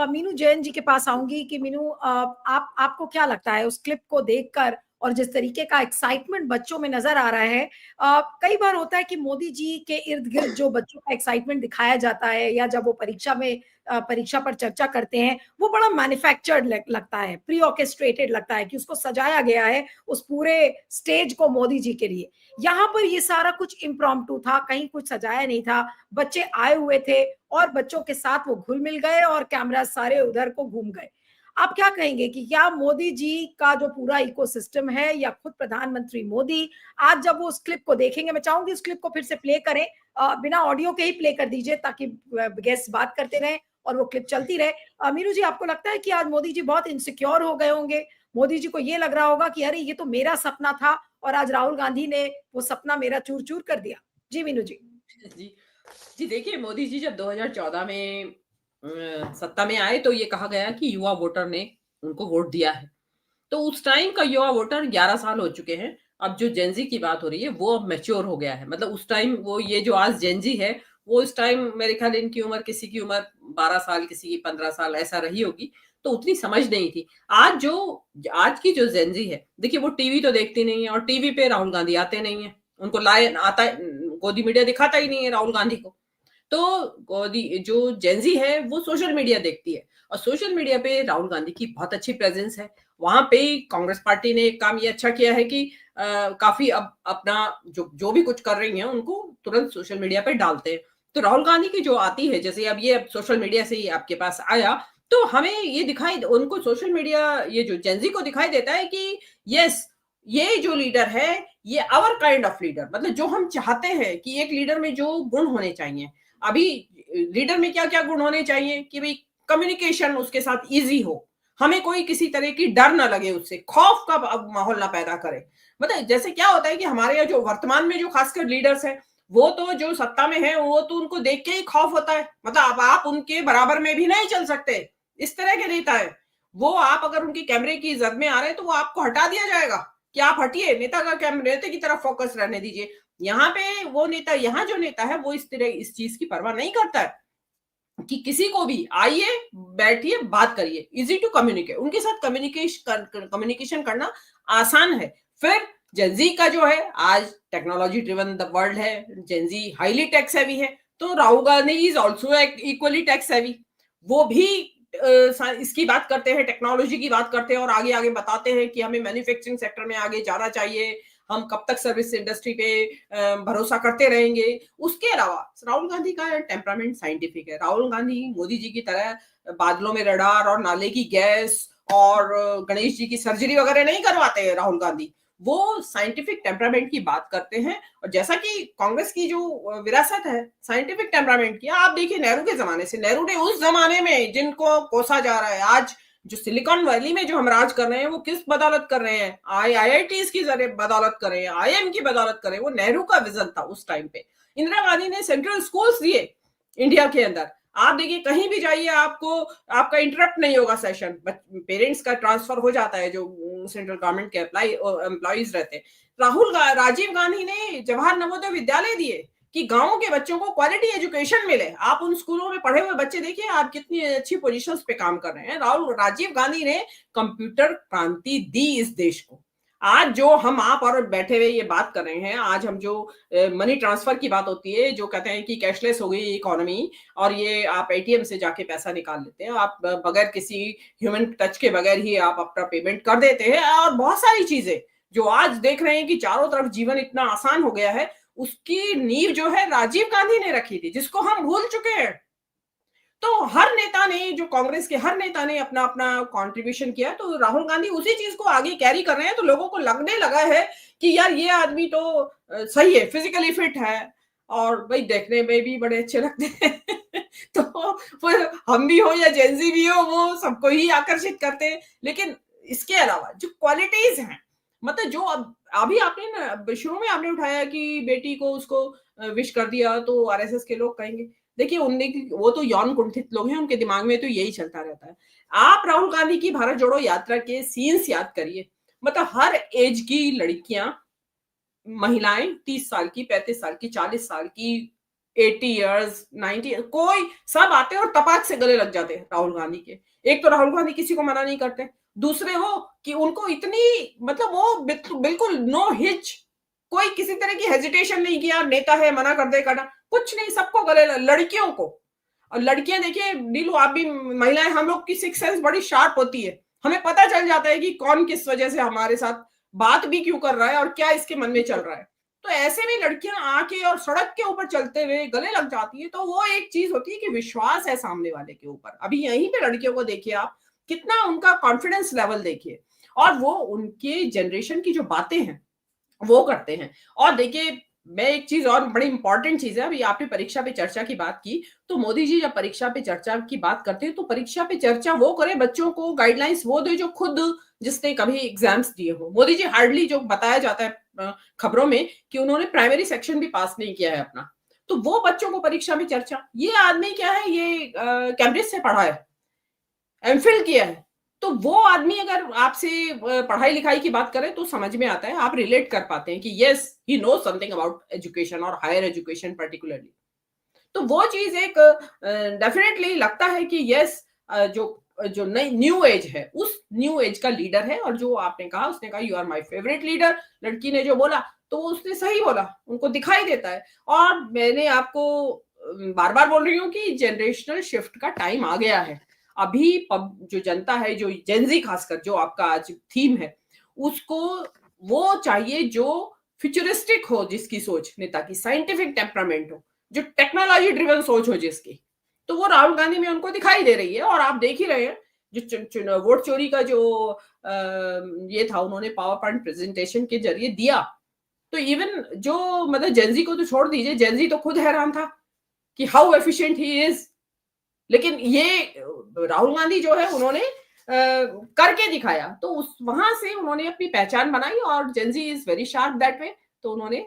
मीनू जैन जी के पास आऊंगी कि मीनू, आपको क्या लगता है उस क्लिप को देखकर और जिस तरीके का एक्साइटमेंट बच्चों में नजर आ रहा है? कई बार होता है कि मोदी जी के इर्द गिर्द जो बच्चों का एक्साइटमेंट दिखाया जाता है, या जब वो परीक्षा पर चर्चा करते हैं, वो बड़ा मैन्युफैक्चर्ड लगता है, प्री ऑर्केस्ट्रेटेड लगता है कि उसको सजाया गया है उस पूरे स्टेज को मोदी जी के लिए। यहाँ पर ये सारा कुछ इम्प्रॉम्प्टू था, कहीं कुछ सजाया नहीं था, बच्चे आए हुए थे और बच्चों के साथ वो घुल मिल गए और कैमरा सारे उधर को घूम गए। आप क्या कहेंगे कि क्या मोदी जी का जो पूरा इकोसिस्टम है, या खुद प्रधानमंत्री मोदी आज जब वो उस क्लिप को देखेंगे, मैं चाहूंगी उस क्लिप को फिर से प्ले करें, बिना ऑडियो के ही प्ले कर दीजिए ताकि गेस्ट बात करते रहे और वो क्लिप चलती रहे। मीनू जी, आपको लगता है कि आज मोदी जी बहुत इनसिक्योर हो गए होंगे? मोदी जी को ये लग रहा होगा कि अरे ये तो मेरा सपना था और आज राहुल गांधी ने वो सपना मेरा चूर चूर कर दिया। जी मीनू जी। जी जी, देखिए मोदी जी जब 2014 में सत्ता में आए तो ये कहा गया कि युवा वोटर ने उनको वोट दिया है। तो उस टाइम का युवा वोटर 11 साल हो चुके हैं। अब जो जेनजी की बात हो रही है वो अब मैच्योर हो गया है। मतलब उस टाइम वो ये जो आज जेनजी है, वो उस टाइम मेरे ख्याल इनकी उम्र, किसी की उम्र 12 साल, किसी की 15 साल ऐसा रही होगी। तो उतनी समझ नहीं थी। आज की जो जेनजी है, देखिए वो टीवी तो देखती नहीं है और टीवी पे राहुल गांधी आते नहीं है। उनको लाए आता गोदी मीडिया दिखाता ही नहीं है राहुल गांधी को। तो गोदी जो जेनजी है वो सोशल मीडिया देखती है और सोशल मीडिया पे राहुल गांधी की बहुत अच्छी प्रेजेंस है। वहां पे कांग्रेस पार्टी ने एक काम ये अच्छा किया है कि काफी अब अपना जो जो भी कुछ कर रही हैं उनको तुरंत सोशल मीडिया पे डालते हैं। तो राहुल गांधी की जो आती है, जैसे अब सोशल मीडिया से ही आपके पास आया, तो हमें ये दिखाई, उनको सोशल मीडिया ये जो जेनजी को दिखाई देता है कि यस, ये जो लीडर है ये आवर काइंड ऑफ लीडर, मतलब जो हम चाहते हैं कि एक लीडर में जो गुण होने चाहिए। अभी लीडर में क्या क्या गुण होने चाहिए कि भाई कम्युनिकेशन उसके साथ इजी हो, हमें कोई किसी तरह की डर ना लगे, उससे खौफ का माहौल ना पैदा करे। मतलब जैसे क्या होता है कि हमारे यहाँ जो वर्तमान में जो खासकर लीडर्स हैं, वो तो जो सत्ता में है वो तो उनको देख के ही खौफ होता है। मतलब अब आप उनके बराबर में भी नहीं चल सकते, इस तरह के नेता है वो। आप अगर उनकी कैमरे की जद में आ रहे हैं तो वो आपको हटा दिया जाएगा कि आप हटिए, नेता का कैमरे, नेता की तरफ फोकस रहने दीजिए। यहाँ पे वो नेता, यहाँ जो नेता है वो इस तरह इस चीज की परवाह नहीं करता है कि किसी को भी आइए, बैठिए, बात करिए, इजी टू कम्युनिकेट। उनके साथ कम्युनिकेशन करना आसान है। फिर जेंजी का जो है, आज टेक्नोलॉजी ड्रिवन द वर्ल्ड है, जेंजी हाईली टेक सेवी है, तो Rahul Gandhi is also equally tech savvy. वो भी इसकी बात करते हैं, टेक्नोलॉजी की बात करते हैं और आगे आगे बताते हैं कि हमें मैन्युफैक्चरिंग सेक्टर में आगे जाना चाहिए, हम कब तक सर्विस इंडस्ट्री पे भरोसा करते रहेंगे। उसके अलावा राहुल गांधी का टेम्परामेंट साइंटिफिक है। राहुल गांधी मोदी जी की तरह बादलों में रडार और नाले की गैस और गणेश जी की सर्जरी वगैरह नहीं करवाते हैं। राहुल गांधी वो साइंटिफिक टेम्परामेंट की बात करते हैं। और जैसा कि कांग्रेस की जो विरासत है साइंटिफिक टेम्परामेंट की, आप देखिए नेहरू के जमाने से, नेहरू ने उस जमाने में जिनको कोसा जा रहा है, आज जो सिलिकॉन वैली में जो हम राज कर रहे हैं वो किस बदौलत कर रहे हैं? आईआईटीज की बदौलत कर रहे हैं, आईएम की बदौलत कर रहे हैं। वो नेहरू का विजन था उस टाइम पे। इंदिरा गांधी ने सेंट्रल स्कूल्स दिए इंडिया के अंदर। आप देखिए कहीं भी जाइए, आपको आपका इंटरप्ट नहीं होगा सेशन, पेरेंट्स का ट्रांसफर हो जाता है जो सेंट्रल गवर्नमेंट के एम्प्लॉइज रहते हैं। राजीव गांधी ने जवाहर नवोदय विद्यालय दिए कि गांवों के बच्चों को क्वालिटी एजुकेशन मिले। आप उन स्कूलों में पढ़े हुए बच्चे देखिए, आप कितनी अच्छी पोजीशंस पे काम कर रहे हैं। राजीव गांधी ने कंप्यूटर क्रांति दी इस देश को। आज जो हम आप और बैठे हुए ये बात कर रहे हैं, आज हम जो मनी ट्रांसफर की बात होती है, जो कहते हैं कि कैशलेस हो गई इकोनॉमी और ये आप एटीएम से जाके पैसा निकाल लेते हैं, आप बगैर किसी ह्यूमन टच के बगैर ही आप अपना पेमेंट कर देते हैं, और बहुत सारी चीजें जो आज देख रहे हैं कि चारों तरफ जीवन इतना आसान हो गया है, उसकी नींव जो है राजीव गांधी ने रखी थी, जिसको हम भूल चुके हैं। तो हर नेता ने, जो कांग्रेस के हर नेता ने अपना अपना कंट्रीब्यूशन किया, तो राहुल गांधी उसी चीज को आगे कैरी कर रहे हैं। तो लोगों को लगने लगा है कि यार ये आदमी तो सही है, फिजिकली फिट है और भाई देखने में भी बड़े अच्छे लगते हैं तो फिर हम भी हो या जेंजी भी हो, वो सबको ही आकर्षित करते हैं। लेकिन इसके अलावा जो क्वालिटीज हैं, मतलब जो अभी आपने ना शुरू में आपने उठाया कि बेटी को उसको विश कर दिया तो आरएसएस के लोग कहेंगे, देखिए वो तो यौन कुंठित लोग हैं, उनके दिमाग में तो यही चलता रहता है। आप राहुल गांधी की भारत जोड़ो यात्रा के सीन्स याद करिए। मतलब हर एज की लड़कियां, महिलाएं, 30 साल की, 35 साल की, 40 साल की, 80 इयर्स, 90, कोई सब आते और तपाक से गले लग जाते राहुल गांधी के। एक तो राहुल गांधी किसी को मना नहीं करते, दूसरे हो कि उनको इतनी मतलब वो बिल्कुल नो हिच, कोई किसी तरह की हेजिटेशन नहीं किया, नेता है मना कर दे करना, कुछ नहीं, सबको गले लड़कियों को। और लड़कियां देखिए नीलू, आप भी महिलाएं, हम लोग की सिक्स सेंस बड़ी शार्प होती है, हमें पता चल जाता है कि कौन किस वजह से हमारे साथ बात भी क्यों कर रहा है और क्या इसके मन में चल रहा है। तो ऐसे में लड़कियां आके और सड़क के ऊपर चलते हुए गले लग जाती है, तो वो एक चीज होती है कि विश्वास है सामने वाले के ऊपर। अभी यहीं पे लड़कियों को देखिए आप, कितना उनका कॉन्फिडेंस लेवल देखिए, और वो उनके जनरेशन की जो बातें हैं वो करते हैं। और देखिए मैं एक चीज और बड़ी इंपॉर्टेंट चीज है, अभी आपने परीक्षा पे चर्चा की बात की, तो मोदी जी जब परीक्षा पे चर्चा की बात करते हैं तो परीक्षा पे चर्चा वो करे, बच्चों को गाइडलाइंस वो दे जो खुद जिसने कभी एग्जाम्स दिए हो। मोदी जी हार्डली, जो बताया जाता है खबरों में कि उन्होंने प्राइमरी सेक्शन भी पास नहीं किया है अपना, तो वो बच्चों को परीक्षा में चर्चा। ये आदमी क्या है, ये कैम्ब्रिज से पढ़ा है, एमफिल किया है, तो वो आदमी अगर आपसे पढ़ाई लिखाई की बात करे तो समझ में आता है, आप रिलेट कर पाते हैं कि yes he know something about education और हायर एजुकेशन पर्टिकुलरली। तो वो चीज एक डेफिनेटली लगता है कि यस, जो जो नई न्यू एज है, उस न्यू एज का लीडर है। और जो आपने कहा, उसने कहा you are my favourite leader, लड़की ने जो बोला तो उसने सही बोला, उनको दिखाई देता है। और मैंने आपको बार बार बोल रही हूँ कि जनरेशनल शिफ्ट का टाइम आ गया है। अभी जो जनता है, जो जेनजी खासकर, जो आपका आज थीम है, उसको वो चाहिए जो फ्यूचरिस्टिक हो, जिसकी सोच, नेता की साइंटिफिक टेम्परामेंट हो, जो टेक्नोलॉजी ड्रिवन सोच हो जिसकी, तो वो राहुल गांधी में उनको दिखाई दे रही है। और आप देख ही रहे हैं जो वोट चोरी का जो ये था, उन्होंने पावर पॉइंट प्रेजेंटेशन के जरिए दिया, तो इवन जो मतलब जेनजी को तो छोड़ दीजिए, जेनजी तो खुद हैरान था कि हाउ एफिशिएंट ही इज। लेकिन ये राहुल गांधी जो है, उन्होंने करके दिखाया, तो उस वहां से उन्होंने अपनी पहचान बनाई, और Gen Z is very sharp that way. तो उन्होंने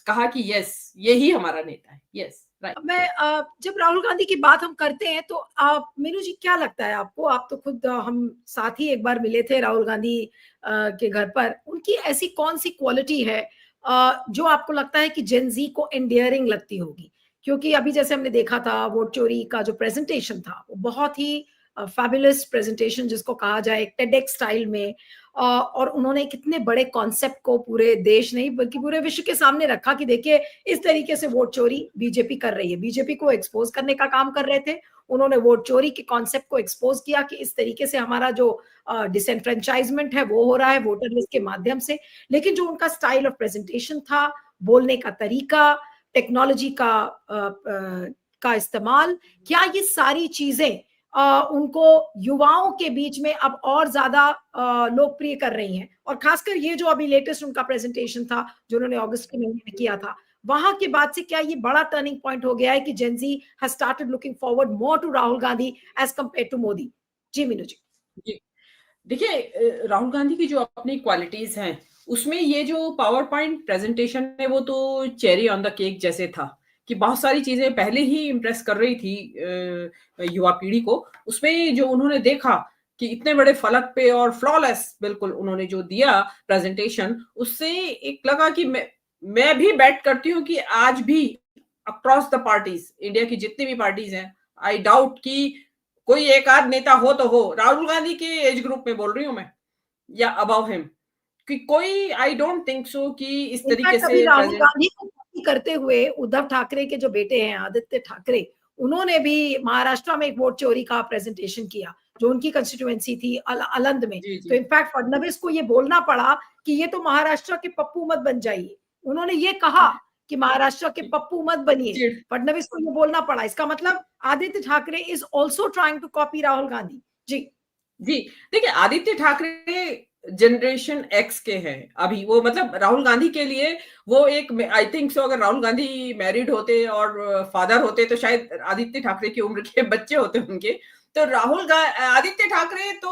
कहा कि यस, यही हमारा नेता है। Yes, right. मैं जब राहुल गांधी की बात हम करते हैं तो आप, मीनू जी, क्या लगता है आपको? आप तो खुद हम साथ ही एक बार मिले थे राहुल गांधी के घर पर। उनकी ऐसी कौन सी क्वालिटी है जो आपको लगता है कि जेन जी को एंडियरिंग लगती होगी? क्योंकि अभी जैसे हमने देखा था वोट चोरी का जो प्रेजेंटेशन था, वो बहुत ही फैबुलस प्रेजेंटेशन जिसको कहा जाए, टेडेक्स स्टाइल में, और उन्होंने कितने बड़े कॉन्सेप्ट को पूरे देश नहीं बल्कि पूरे विश्व के सामने रखा कि देखिए इस तरीके से वोट चोरी बीजेपी कर रही है। बीजेपी को एक्सपोज करने का काम कर रहे थे उन्होंने, वोट चोरी के कॉन्सेप्ट को एक्सपोज किया कि इस तरीके से हमारा जो डिसएनफ्रेंचाइजमेंट है वो हो रहा है वोटर लिस्ट के माध्यम से। लेकिन जो उनका स्टाइल ऑफ प्रेजेंटेशन था, बोलने का तरीका, टेक्नोलॉजी का इस्तेमाल, क्या ये सारी चीजें उनको युवाओं के बीच में अब और ज्यादा लोकप्रिय कर रही हैं? और खासकर ये जो अभी लेटेस्ट उनका प्रेजेंटेशन था जो उन्होंने अगस्त के महीने में किया था, वहां के बाद से क्या ये बड़ा टर्निंग पॉइंट हो गया है कि gen Z has started looking forward more to Rahul Gandhi as compare to Modi? जी मीनू जी। जी, देखिए राहुल गांधी की जो अपनी क्वालिटीज हैं, उसमें ये जो पावर पॉइंट प्रेजेंटेशन है, वो तो चेरी ऑन द केक जैसे था कि बहुत सारी चीजें पहले ही इम्प्रेस कर रही थी युवा पीढ़ी को। उसमें जो उन्होंने देखा कि इतने बड़े फलक पे और फ्लॉलेस बिल्कुल उन्होंने जो दिया प्रेजेंटेशन, उससे एक लगा कि मैं भी बैट करती हूँ कि आज भी अक्रॉस द पार्टीज, इंडिया की जितनी भी पार्टीज हैं, आई डाउट कि कोई एक आध नेता हो तो हो, राहुल गांधी के एज ग्रुप में बोल रही हूं मैं, या अबव हिम, कि कोई, आई डोंट थिंक सो कि इस तरीके इनफैक्ट अभी से राहुल प्रेजेंट। गांधी को कॉपी करते हुए उद्धव ठाकरे के जो बेटे हैं आदित्य ठाकरे, उन्होंने भी महाराष्ट्र में एक वोट चोरी का प्रेजेंटेशन किया जो उनकी कंस्टिट्यूएंसी थी अलंद में। जी तो जी इनफैक्ट फडणवीस को ये बोलना पड़ा कि ये तो महाराष्ट्र के पप्पू मत बन जाइए। उन्होंने ये कहा कि महाराष्ट्र के पप्पू मत बनिए, जी फडणवीस को ये बोलना पड़ा। इसका मतलब Aditya Thackeray is also trying to copy Rahul Gandhi. जी जी, देखिए आदित्य ठाकरे जनरेशन एक्स के हैं अभी, वो मतलब राहुल गांधी के लिए वो एक, आई थिंक सो अगर राहुल गांधी मैरिड होते और फादर होते तो शायद आदित्य ठाकरे की उम्र के बच्चे होते उनके। तो आदित्य ठाकरे तो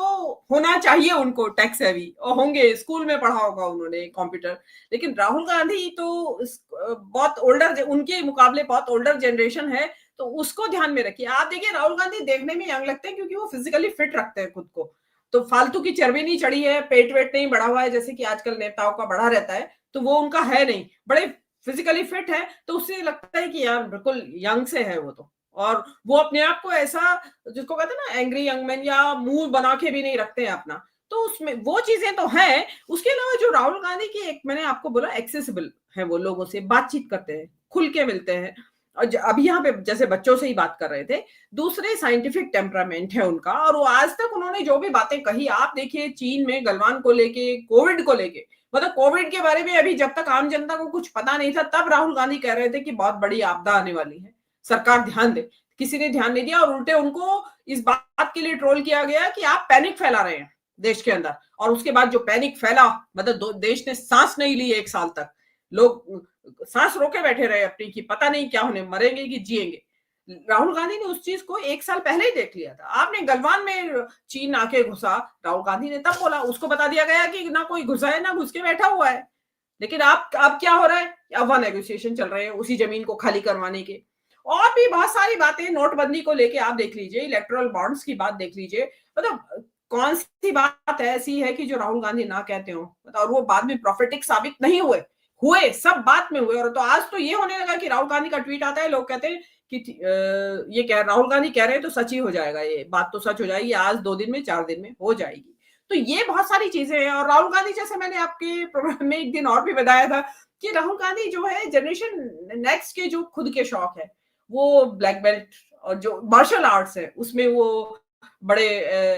होना चाहिए उनको टैक्स हैवी, और होंगे, स्कूल में पढ़ा होगा उन्होंने कंप्यूटर। लेकिन राहुल गांधी तो बहुत ओल्डर, उनके मुकाबले बहुत ओल्डर जनरेशन है, तो उसको ध्यान में रखिए। आप देखिए राहुल गांधी देखने में यंग लगते हैं क्योंकि वो फिजिकली फिट रखते हैं खुद को, तो फालतू की चर्बी नहीं चढ़ी है, पेट वेट नहीं बढ़ा हुआ है जैसे कि आजकल नेताओं का बढ़ा रहता है, तो वो उनका है नहीं, बड़े फिजिकली फिट है तो उससे लगता है कि यार बिल्कुल यंग से है वो तो, और वो अपने आप को ऐसा, जिसको कहते हैं ना एंग्री यंग मैन, या मुंह बना के भी नहीं रखते हैं अपना, तो उसमें वो चीजें तो है। उसके अलावा जो राहुल गांधी की, एक मैंने आपको बोला एक्सेसिबल है, वो लोगों से बातचीत करते हैं, खुल के मिलते हैं, और अभी यहाँ पे जैसे बच्चों से ही बात कर रहे थे, दूसरे साइंटिफिक टेम्परामेंट है उनका, और वो आज तक उन्होंने जो भी बातें कही, आप देखिए चीन में गलवान को लेके, कोविड को लेके, मतलब कोविड के बारे में अभी जब तक आम जनता को कुछ पता नहीं था, तब राहुल गांधी कह रहे थे कि बहुत बड़ी आपदा आने वाली है, सरकार ध्यान दे। किसी ने ध्यान नहीं दिया, और उल्टे उनको इस बात के लिए ट्रोल किया गया कि आप पैनिक फैला रहे हैं देश के अंदर। और उसके बाद जो पैनिक फैला, मतलब देश ने सांस नहीं ली 1 साल तक, लोग सांस रोके बैठे रहे अपनी, कि पता नहीं क्या होने, मरेंगे कि जिएंगे। राहुल गांधी ने उस चीज को 1 साल पहले ही देख लिया था। आपने गलवान में चीन आके घुसा, राहुल गांधी ने तब बोला, उसको बता दिया गया कि ना कोई घुसा है ना घुस के बैठा हुआ है। लेकिन आप अब क्या हो रहा है, अब वहां नेगोशिएशन चल रहे हैं उसी जमीन को खाली करवाने के, और भी बहुत सारी बातें, नोटबंदी को लेके आप देख लीजिए, इलेक्टोरल बॉन्ड्स की बात देख लीजिए, मतलब कौन सी बात ऐसी है कि जो राहुल गांधी ना कहते हो, और वो बाद में प्रॉफिटिक साबित नहीं हुए, हुए सब बात में हुए। और तो आज तो ये होने लगा कि राहुल गांधी का ट्वीट आता है, लोग कहते हैं कि ये कह राहुल गांधी कह रहे हैं तो सच ही हो जाएगा, ये बात तो सच हो जाएगी, आज 2 दिन में 4 दिन में हो जाएगी। तो ये बहुत सारी चीजें हैं। और राहुल गांधी, जैसे मैंने आपके प्रोग्राम में एक दिन और भी बताया था, कि राहुल गांधी जो है जनरेशन नेक्स्ट के जो खुद के शौक है, वो ब्लैक बेल्ट और जो मार्शल आर्ट्स है उसमें वो बड़े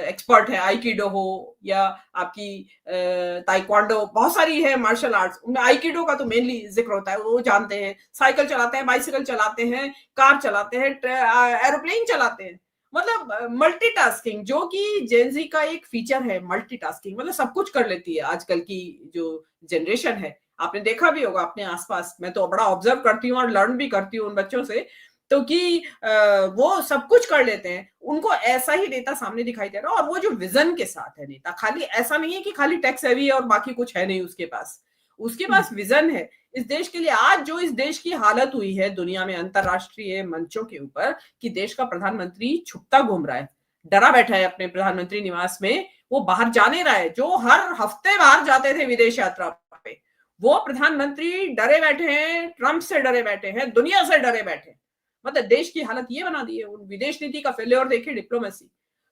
एक्सपर्ट है, आइकिडो हो या आपकी ताइक्वांडो, बहुत सारी है मार्शल आर्ट्स, उनमें आइकिडो का तो मेनली जिक्र होता है, वो जानते हैं, साइकिल चलाते हैं, बाइसिकल चलाते हैं, कार चलाते हैं, एरोप्लेन चलाते हैं, मतलब मल्टीटास्किंग, जो कि जेनजी का एक फीचर है, मल्टीटास्किंग, मतलब सब कुछ कर लेती है आजकल की जो जनरेशन है। आपने देखा भी होगा अपने आसपास, मैं तो बड़ा ऑब्जर्व करती हूँ और लर्न भी करती हूँ उन बच्चों से, तो कि वो सब कुछ कर लेते हैं, उनको ऐसा ही नेता सामने दिखाई दे रहा है, और वो जो विजन के साथ है नेता, खाली ऐसा नहीं है कि खाली टैक्स हैवी है और बाकी कुछ है नहीं उसके पास, उसके पास विजन है इस देश के लिए। आज जो इस देश की हालत हुई है दुनिया में अंतरराष्ट्रीय मंचों के ऊपर, कि देश का प्रधानमंत्री छुपता घूम रहा है, डरा बैठा है अपने प्रधानमंत्री निवास में, वो बाहर जा नहीं रहा है, जो हर हफ्ते बाहर जाते थे विदेश यात्रा पे, वो प्रधानमंत्री डरे बैठे हैं, ट्रंप से डरे बैठे हैं, दुनिया से डरे बैठे, मतलब देश की हालत ये बना दी है। विदेश नीति का फेलियर देखिए, डिप्लोमेसी,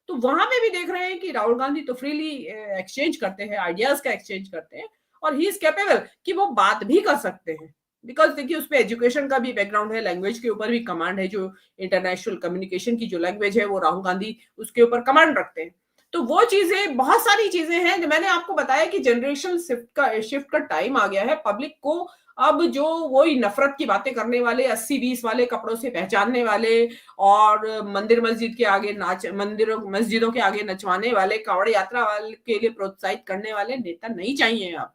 तो वहां पे भी देख रहे हैं कि राहुल गांधी तो फ्रीली एक्सचेंज करते हैं, आइडियाज का एक्सचेंज करते हैं, और ही इज कैपेबल कि वो बात भी कर सकते हैं, बिकॉज देखिए उस पर एजुकेशन का भी बैकग्राउंड है, लैंग्वेज के ऊपर भी कमांड है, जो इंटरनेशनल कम्युनिकेशन की जो लैंग्वेज है वो राहुल गांधी उसके ऊपर कमांड रखते हैं। तो वो चीजें, बहुत सारी चीजें हैं जो मैंने आपको बताया कि जनरेशन शिफ्ट का टाइम आ गया है। पब्लिक को अब जो वही नफरत की बातें करने वाले, 80-20 वाले कपड़ों से पहचानने वाले, और मंदिर मस्जिद के आगे नाच, मंदिरों मस्जिदों के आगे नचवाने वाले, कांवड़ यात्रा वाले के लिए प्रोत्साहित करने वाले नेता नहीं चाहिए अब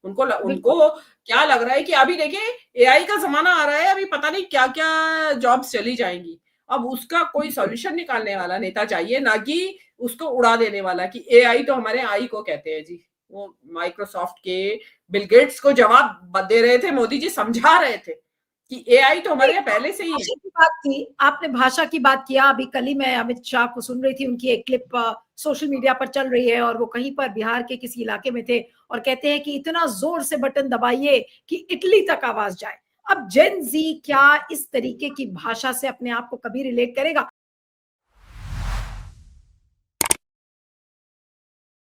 उनको। उनको क्या लग रहा है कि अभी देखिए एआई का जमाना आ रहा है, अभी पता नहीं क्या क्या जॉब्स चली जाएंगी, अब उसका कोई सॉल्यूशन निकालने वाला नेता चाहिए, ना कि उसको उड़ा देने वाला, कि एआई तो हमारे आई को कहते हैं जी। वो माइक्रोसॉफ्ट के बिल गेट्स को जवाब दे रहे थे, मोदी जी समझा रहे थे कि एआई तो हमारे यहाँ पहले से ही है। की बात की आपने, भाषा की बात किया, अभी कल ही मैं अमित शाह को सुन रही थी, उनकी एक क्लिप सोशल मीडिया पर चल रही है, और वो कहीं पर बिहार के किसी इलाके में थे, और कहते हैं कि इतना जोर से बटन दबाइए कि इटली तक आवाज जाए। अब जेन जी क्या इस तरीके की भाषा से अपने आप को कभी रिलेट करेगा?